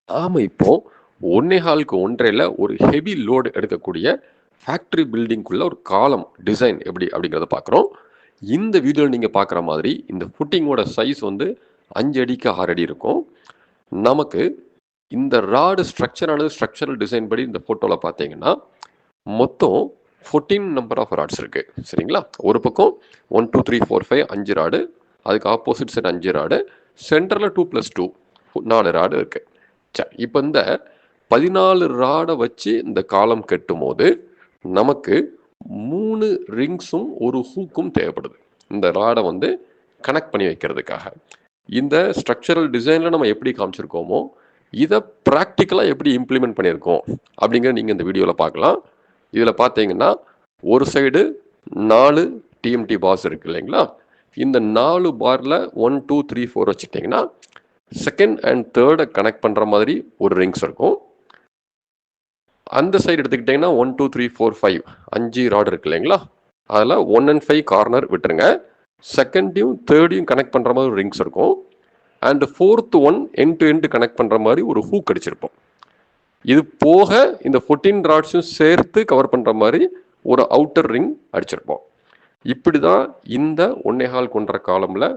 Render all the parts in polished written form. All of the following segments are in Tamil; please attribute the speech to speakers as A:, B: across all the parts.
A: ஆமா, இப்போ 1.25க்கு 1.5ல ஒரு ஹெவி லோடு எடுக்கக்கூடிய ஃபேக்டரி பில்டிங்குள்ள ஒரு காலம் டிசைன் எப்படி அப்படிங்கிறத பார்க்குறோம். இந்த வீடியோவில் நீங்கள் பார்க்குற மாதிரி இந்த ஃபுட்டிங்கோட சைஸ் வந்து 5 அடிக்கு 6 அடி இருக்கும். நமக்கு இந்த ராடு ஸ்ட்ரக்சரல் டிசைன் படி இந்த ஃபோட்டோவில் பார்த்தீங்கன்னா மொத்தம் 14 நம்பர் ஆஃப் ராட்ஸ் இருக்கு. சரிங்களா? ஒரு பக்கம் 1 2 3 4 5 5 ராடு, அதுக்கு ஆப்போசிட் சைடு 5 ராடு, சென்டரில் 2+2 4 ராடு இருக்கு. சரி, இப்போ இந்த 14 ராடை வச்சு இந்த காலம் கட்டும் போது நமக்கு 3 ரிங்ஸும் ஒரு ஹூக்கும் தேவைப்படுது. இந்த ராடை வந்து கனெக்ட் பண்ணி வைக்கிறதுக்காக. இந்த ஸ்ட்ரக்சரல் டிசைனில் நம்ம எப்படி காமிச்சிருக்கோமோ இதை ப்ராக்டிக்கலாக எப்படி இம்ப்ளிமெண்ட் பண்ணியிருக்கோம் அப்படிங்கிறத நீங்கள் இந்த வீடியோவில் பார்க்கலாம். இதில் பார்த்தீங்கன்னா ஒரு சைடு 4 டிஎம்டி பார்ஸ் இருக்கு இல்லைங்களா? இந்த 4 பாரில் 1 2 3 4 வச்சுக்கிட்டிங்கன்னா செகண்ட் அண்ட் தேர்டை கனெக்ட் பண்ணுற மாதிரி ஒரு ரிங்ஸ் இருக்கும். அந்த சைடு எடுத்துக்கிட்டிங்கன்னா 1 2 3 4 5 5 ராட் இருக்கு இல்லைங்களா? அதில் 1 and 5 கார்னர் விட்டுருங்க. செகண்டையும் தேர்டையும் கனெக்ட் பண்ணுற மாதிரி ஒரு ரிங்ஸ் இருக்கும். And fourth one end to end connect பண்ணுற மாதிரி ஒரு ஹூக் அடிச்சிருப்போம். இது போக இந்த 14 ராட்ஸும் சேர்த்து கவர் பண்ணுற மாதிரி ஒரு அவுட்டர் ரிங் அடிச்சிருப்போம். இப்படி தான் இந்த 1.25 கொண்ட காலமில்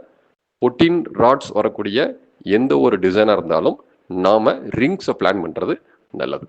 A: 14 ராட்ஸ் வரக்கூடிய எந்த ஒரு டிசைனாக இருந்தாலும் நாம் ரிங்ஸை பிளான் பண்ணுறது நல்லது.